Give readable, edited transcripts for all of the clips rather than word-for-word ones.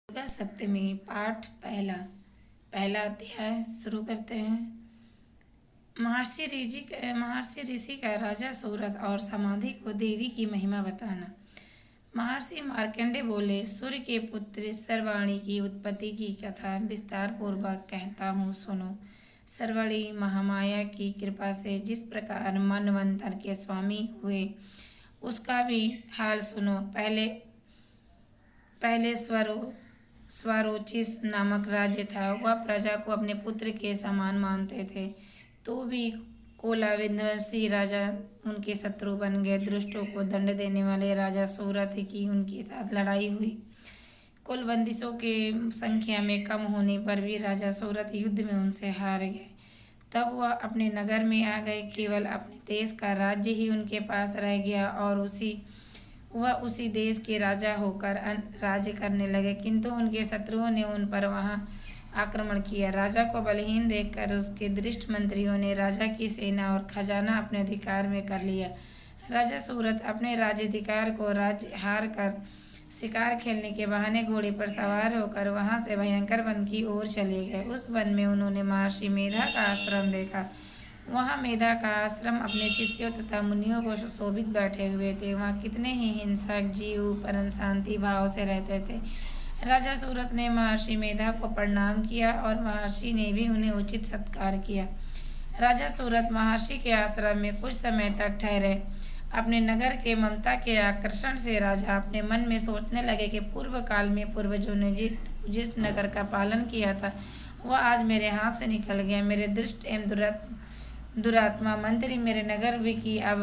दुर्गा सप्तमी पाठ पहला अध्याय शुरू करते हैं। महर्षि ऋषि का राजा सूरत और समाधि को देवी की महिमा बताना। महर्षि मार्कंडेय बोले, सूर्य के पुत्र सर्वाणी की उत्पत्ति की कथा विस्तार पूर्वक कहता हूँ, सुनो। सर्वणी महामाया की कृपा से जिस प्रकार मनवंतर के स्वामी हुए उसका भी हाल सुनो। पहले स्वरोचिष नामक राज्य था। वह प्रजा को अपने पुत्र के समान मानते थे, तो भी कोलाविंदवंशी राजा उनके शत्रु बन गए। दुष्टों को दंड देने वाले राजा सूरत की उनके साथ लड़ाई हुई। कुलवंदियों के संख्या में कम होने पर भी राजा सूरत युद्ध में उनसे हार गए। तब वह अपने नगर में आ गए। केवल अपने देश का राज्य ही उनके पास रह गया और वह उसी देश के राजा होकर राज्य करने लगे, किंतु उनके शत्रुओं ने उन पर वहां आक्रमण किया। राजा को बलहीन देखकर उसके दृष्ट मंत्रियों ने राजा की सेना और खजाना अपने अधिकार में कर लिया। राजा सूरत अपने राज्याधिकार को राज्य हार कर शिकार खेलने के बहाने घोड़े पर सवार होकर वहां से भयंकर वन की ओर चले गए। उस वन में उन्होंने महर्षि मेधा का आश्रम देखा। वहाँ मेधा का आश्रम अपने शिष्यों तथा मुनियों को सुशोभित बैठे हुए थे। वहाँ कितने ही हिंसक जीव परम शांति भाव से रहते थे। राजा सूरत ने महर्षि मेधा को प्रणाम किया और महर्षि ने भी उन्हें उचित सत्कार किया। राजा सूरत महर्षि के आश्रम में कुछ समय तक ठहरे। अपने नगर के ममता के आकर्षण से राजा अपने मन में सोचने लगे कि पूर्व काल में पूर्वजों ने जिस नगर का पालन किया था वह आज मेरे हाथ से निकल गया। मेरे दुष्ट एवं दुरात्मा मंत्री मेरे नगर की अब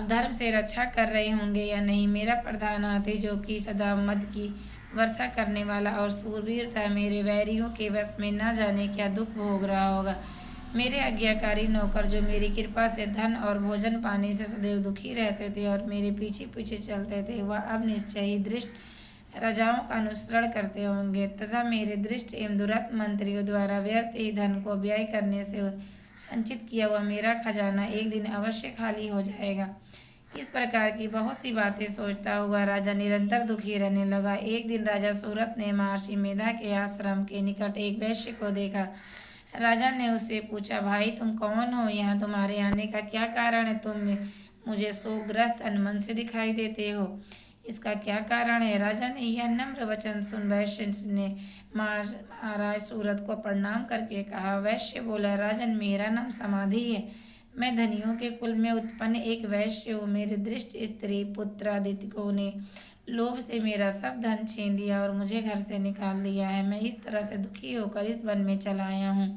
धर्म से रक्षा कर रहे होंगे या नहीं। मेरा प्रधान हाथी, जो कि सदा मद की वर्षा करने वाला और सूरवीर था, मेरे वैरियों के वश में न जाने क्या दुख भोग रहा होगा। मेरे आज्ञाकारी नौकर, जो मेरी कृपा से धन और भोजन पाने से सदैव दुखी रहते थे और मेरे पीछे पीछे चलते थे, वह अब निश्चय ही दृष्ट राजाओं का अनुसरण करते होंगे तथा मेरे दृष्ट एवं दुरत्त मंत्रियों द्वारा व्यर्थ ही धन को व्यय करने से संचित किया हुआ मेरा खजाना एक दिन अवश्य खाली हो जाएगा। इस प्रकार की बहुत सी बातें सोचता हुआ राजा निरंतर दुखी रहने लगा। एक दिन राजा सूरत ने महर्षि मेधा के आश्रम के निकट एक वैश्य को देखा। राजा ने उससे पूछा, भाई तुम कौन हो? यहाँ तुम्हारे आने का क्या कारण है? तुम मुझे शोकग्रस्त मन से दिखाई देते हो, इसका क्या कारण है? राजा ने यह नम्र वचन सुन वैश्य ने महाराज सूरत को प्रणाम करके कहा। वैश्य बोला, राजन, मेरा नाम समाधि है। मैं धनियों के कुल में उत्पन्न एक वैश्य हूँ। मेरे दृष्ट स्त्री पुत्रादित्यों ने लोभ से मेरा सब धन छीन लिया और मुझे घर से निकाल दिया है। मैं इस तरह से दुखी होकर इस वन में चला आया हूँ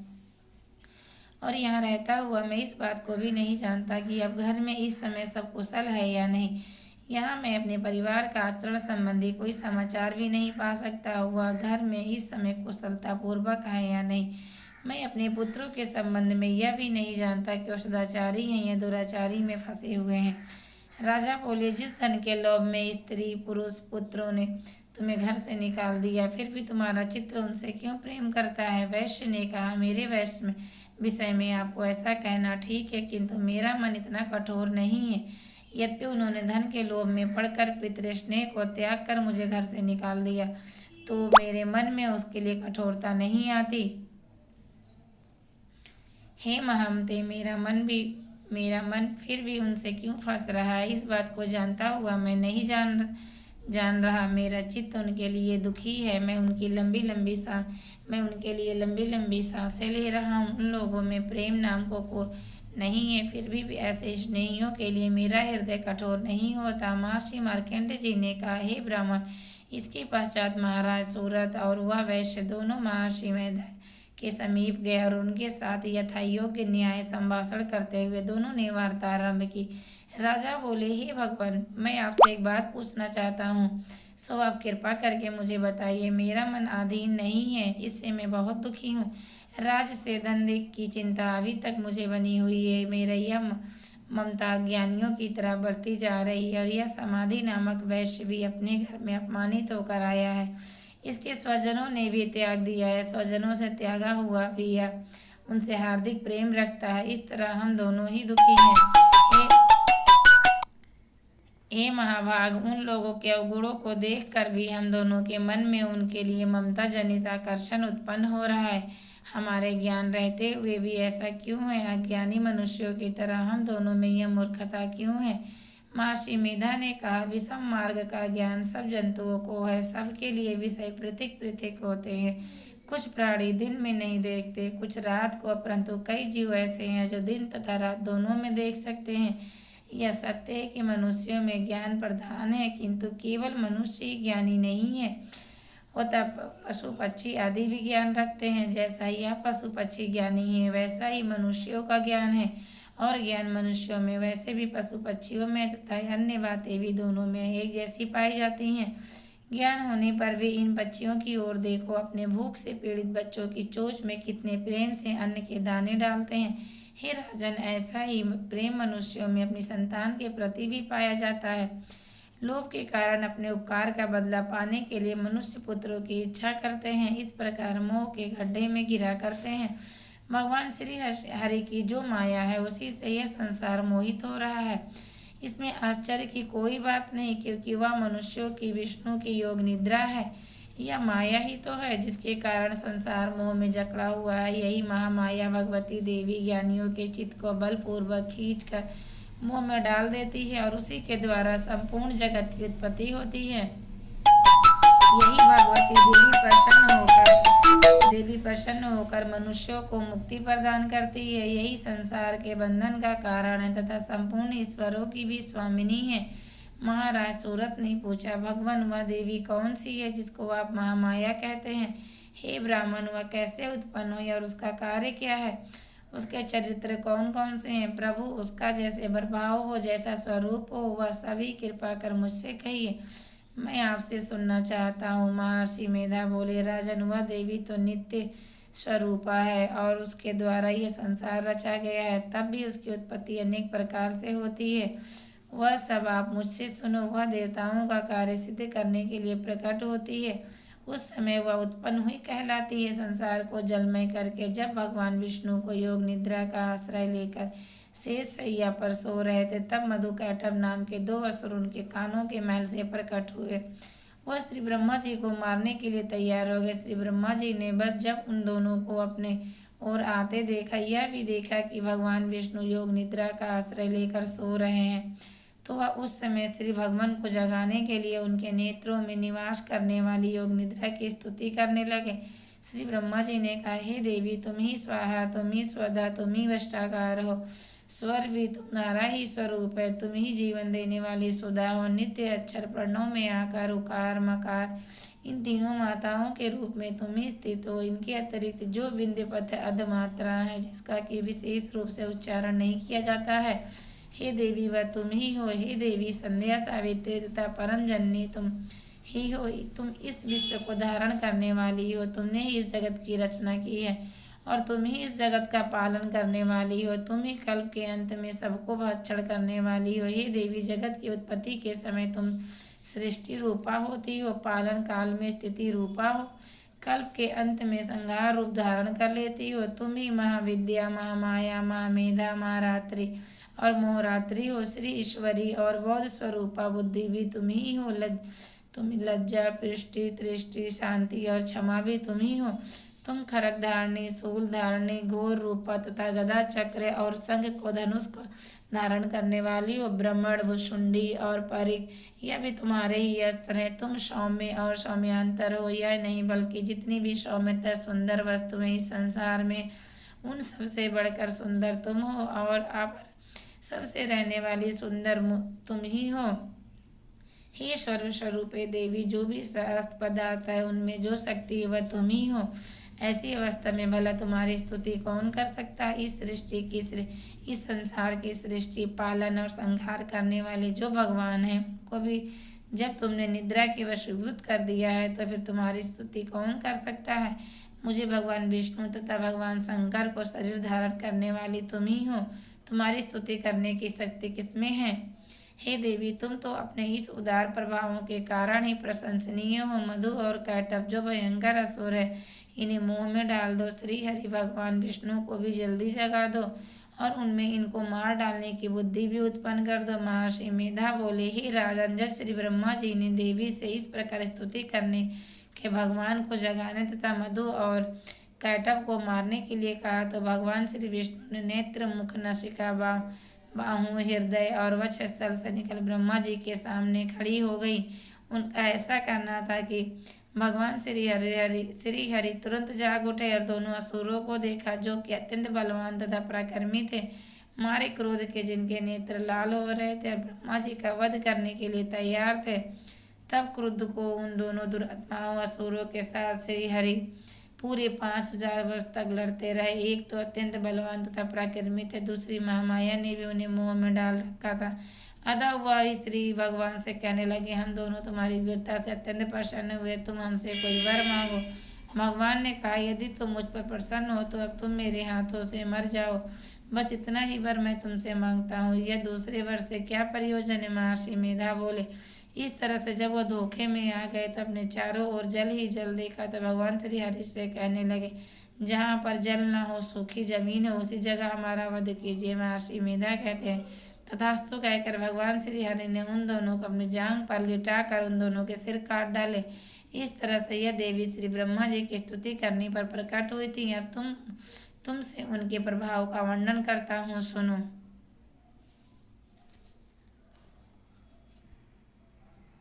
और यहाँ रहता हुआ मैं इस बात को भी नहीं जानता कि अब घर में इस समय सब कुशल है या नहीं। यहाँ मैं अपने परिवार का आचरण संबंधी कोई समाचार भी नहीं पा सकता। वह घर में इस समय कुशलता पूर्वक है या नहीं। मैं अपने पुत्रों के संबंध में यह भी नहीं जानता कि वो सदाचारी हैं या दुराचारी में फंसे हुए हैं। राजा बोले, जिस धन के लोभ में स्त्री पुरुष पुत्रों ने तुम्हें घर से निकाल दिया, फिर भी तुम्हारा चित्त उनसे क्यों प्रेम करता है? वैश्य ने कहा, मेरे विषय में आपको ऐसा कहना ठीक है, किंतु मेरा मन इतना कठोर नहीं है। यद्यपि उन्होंने धन के लोभ में पड़कर पितृस्नेह को त्याग कर मुझे घर से निकाल दिया, तो मेरे मन में उसके लिए कठोरता नहीं आती। हे महमते, मेरा मन फिर भी उनसे क्यों फंस रहा है? इस बात को जानता हुआ मैं नहीं जान रहा। मेरा चित्त उनके लिए दुखी है। मैं उनके लिए लंबी लंबी सांसें ले रहा हूँ। उन लोगों में प्रेम नाम को नहीं है, फिर भी ऐसे स्नेहियों के लिए मेरा हृदय कठोर नहीं होता। महर्षि मार्कंडेय जी ने कहा, हे ब्राह्मण, इसके पश्चात महाराज सूरत और वह वैश्य दोनों महर्षि मेधा के समीप गए और उनके साथ यथायोग्य न्याय संभाषण करते हुए दोनों ने वार्ता आरंभ की। राजा बोले, हे भगवान, मैं आपसे एक बात पूछना चाहता हूँ, सो आप कृपा करके मुझे बताइए। मेरा मन अधीन नहीं है, इससे मैं बहुत दुखी हूँ। राज से धन की चिंता अभी तक मुझे बनी हुई है। मेरा यह ममता ज्ञानियों की तरह बढ़ती जा रही है और यह समाधि नामक वैश्य भी अपने घर में अपमानित होकर आया है। इसके स्वजनों ने भी त्याग दिया है। स्वजनों से त्यागा हुआ भी यह उनसे हार्दिक प्रेम रखता है। इस तरह हम दोनों ही दुखी हैं। हे महाभाग, उन लोगों के अवगुणों को देखकर भी हम दोनों के मन में उनके लिए ममता जनित आकर्षण उत्पन्न हो रहा है। हमारे ज्ञान रहते हुए भी ऐसा क्यों है? अज्ञानी मनुष्यों की तरह हम दोनों में यह मूर्खता क्यों है? महर्षि मेधा ने कहा, विषम मार्ग का ज्ञान सब जंतुओं को है। सबके लिए विषय पृथक पृथक होते हैं। कुछ प्राणी दिन में नहीं देखते, कुछ रात को, परंतु कई जीव ऐसे हैं जो दिन तथा रात दोनों में देख सकते हैं। यह सत्य है कि मनुष्यों में ज्ञान प्रधान है, किंतु केवल मनुष्य ही ज्ञानी नहीं है। होता पशु पक्षी आदि भी ज्ञान रखते हैं। जैसा यह पशु पक्षी ज्ञानी है, वैसा ही मनुष्यों का ज्ञान है। और ज्ञान मनुष्यों में, वैसे भी पशु पक्षियों में तथा अन्य बातें भी दोनों में एक जैसी पाई जाती हैं। ज्ञान होने पर भी इन पक्षियों की ओर देखो, अपने भूख से पीड़ित बच्चों की चोंच में कितने प्रेम से अन्न के दाने डालते हैं। हे राजन, ऐसा ही प्रेम मनुष्यों में अपनी संतान के प्रति भी पाया जाता है। लोभ के कारण अपने उपकार का बदला पाने के लिए मनुष्य पुत्रों की इच्छा करते हैं। इस प्रकार मोह के गड्ढे में गिरा करते हैं। भगवान श्री हरि की जो माया है, उसी से यह संसार मोहित हो रहा है। इसमें आश्चर्य की कोई बात नहीं, क्योंकि वह मनुष्यों की विष्णु की योग निद्रा है। यह माया ही तो है जिसके कारण संसार मोह में जकड़ा हुआ है। यही महामाया भगवती देवी ज्ञानियों के चित्त को बलपूर्वक खींचकर मोह में डाल देती है और उसी के द्वारा संपूर्ण जगत की उत्पत्ति होती है। यही भगवती देवी प्रसन्न होकर मनुष्यों को मुक्ति प्रदान करती है। यही संसार के बंधन का कारण है तथा संपूर्ण ईश्वरों की भी स्वामिनी है। महाराज सूरत ने पूछा, भगवान, वह देवी कौन सी है जिसको आप महामाया कहते हैं? हे ब्राह्मण, वह कैसे उत्पन्न हुई और उसका कार्य क्या है? उसके चरित्र कौन कौन से हैं? प्रभु, उसका जैसे प्रभाव हो, जैसा स्वरूप हो, वह सभी कृपा कर मुझसे कहिए, मैं आपसे सुनना चाहता हूँ। महर्षि मेधा बोले, राजन, वह देवी तो नित्य स्वरूपा है और उसके द्वारा यह संसार रचा गया है। तब भी उसकी उत्पत्ति अनेक प्रकार से होती है। वह सब आप मुझसे सुनो। वह देवताओं का कार्य सिद्ध करने के लिए प्रकट होती है। उस समय वह उत्पन्न हुई कहलाती है। संसार को जलमय करके जब भगवान विष्णु को योग निद्रा का आश्रय लेकर शेष शैया पर सो रहे थे, तब मधुकैटभ नाम के दो असुर उनके कानों के महल से प्रकट हुए। वह श्री ब्रह्मा जी को मारने के लिए तैयार हो गए। श्री ब्रह्मा जी ने बस जब उन दोनों को अपने ओर आते देखा, यह भी देखा कि भगवान विष्णु योग निद्रा का आश्रय लेकर सो रहे हैं, तो वह उस समय श्री भगवान को जगाने के लिए उनके नेत्रों में निवास करने वाली योग निद्रा की स्तुति करने लगे। श्री ब्रह्मा जी ने कहा, हे देवी, तुम ही स्वाहा, तुम ही स्वधा, तुम ही वष्टाकार हो। स्वर भी तुम्हारा ही स्वरूप है। तुम ही जीवन देने वाली सुधा हो। नित्य अक्षर प्रणव में आकार, उकार, मकार, इन तीनों माताओं के रूप में तुम ही स्थित हो। इनके अतिरिक्त जो बिंदु पथ अधमात्रा है, जिसका कि विशेष रूप से उच्चारण नहीं किया जाता है, हे देवी, वह तुम ही हो। हे देवी, संध्या, सावित्री तथा परम जननी तुम ही हो। तुम इस विश्व को धारण करने वाली हो। तुमने ही इस जगत की रचना की है और तुम ही इस जगत का पालन करने वाली हो। तुम ही कल्प के अंत में सबको भक्षण करने वाली हो। हे देवी, जगत की उत्पत्ति के समय तुम सृष्टि रूपा होती हो, पालन काल में स्थिति रूपा हो, कल्प के अंत में संहार रूप धारण कर लेती हो। तुम ही महाविद्या, महामाया, महामेधा, महारात्रि और मोहरात्रि हो। श्री ईश्वरी और बौद्ध स्वरूपा बुद्धि भी तुम ही हो। तुम लज्जा, पृष्टि, तृष्टि, शांति और क्षमा भी तुम ही हो। तुम खरक धारणी, शूल धारणी, घोर रूपा तथा गदा, चक्र और शंख को धनुष को धारण करने वाली हो। ब्रह्मण, भुशुंडी और परिग, यह भी तुम्हारे ही अस्त्र हैं। तुम सौम्य और सौम्यांतर हो। यह नहीं, बल्कि जितनी भी सौम्यता सुंदर वस्तुएं इस संसार में, उन सबसे बढ़कर सुंदर तुम हो और आप सबसे रहने वाली सुंदर तुम ही हो। हे सर्वस्वरूपे देवी, जो भी सहस्त्र पदार्थ है, उनमें जो शक्ति है, वह तुम ही हो। ऐसी अवस्था में भला तुम्हारी स्तुति कौन कर सकता है? इस संसार की सृष्टि, पालन और संहार करने वाले जो भगवान हैं, उनको भी जब तुमने निद्रा के वशीभूत कर दिया है, तो फिर तुम्हारी स्तुति कौन कर सकता है? मुझे भगवान विष्णु तथा भगवान शंकर को शरीर धारण करने वाली तुम ही हो। तुम्हारी स्तुति करने की शक्ति किसमें है? हे देवी, तुम तो अपने इस उदार प्रभावों के कारण ही प्रशंसनीय हो। मधु और कैटभ जो भयंकर असुर है, इन्हें मोह में डाल दो। श्री हरि भगवान विष्णु को भी जल्दी जगा दो और उनमें इनको मार डालने की बुद्धि भी उत्पन्न कर दो। महर्षि मेधा बोले, हे राजन, जब श्री ब्रह्मा जी ने देवी से इस प्रकार स्तुति करने के भगवान को जगाने तथा मधु और कैटव को मारने के लिए कहा, तो भगवान श्री विष्णु ने नेत्र, मुख, नासिका, बाहु, हृदय और वक्षस्थल से निकल ब्रह्मा जी के सामने खड़ी हो गई। उनका ऐसा करना था कि भगवान श्री हरि तुरंत जाग उठे और दोनों असुरों को देखा, जो कि अत्यंत बलवान तथा पराक्रमी थे, मारे क्रोध के जिनके नेत्र लाल हो रहे थे और ब्रह्मा जी का वध करने के लिए तैयार थे। तब क्रुद्ध को उन दोनों दुरात्माओं असुरों के साथ श्री हरि पूरे 5000 वर्ष तक लड़ते रहे। एक तो अत्यंत बलवान तथा पराक्रमी थे, दूसरी महामाया ने भी उन्हें मोह में डाल रखा था। अतः वह श्री भगवान से कहने लगे, हम दोनों तुम्हारी वीरता से अत्यंत प्रसन्न हुए, तुम हमसे कोई वर मांगो। भगवान ने कहा, यदि तुम मुझ पर प्रसन्न हो तो अब तुम मेरे हाथों से मर जाओ, बस इतना ही वर मैं तुमसे मांगता हूँ। यह दूसरे वर से क्या प्रयोजन है? महर्षि मेधा बोले। इस तरह से जब वह धोखे में आ गए तो अपने चारों ओर जल ही जल देखा, तो भगवान श्री हरि से कहने लगे, जहाँ पर जल न हो, सूखी जमीन हो, उसी जगह हमारा वध कीजिए। महर्षि मेधा कहते हैं, तथास्तु कहकर भगवान श्री हरि ने उन दोनों को अपनी जांघ पर लिटाकर उन दोनों के सिर काट डाले। इस तरह से यह देवी श्री ब्रह्मा जी की स्तुति करने पर प्रकट हुई थी। अब तुमसे उनके प्रभाव का वर्णन करता हूँ, सुनो।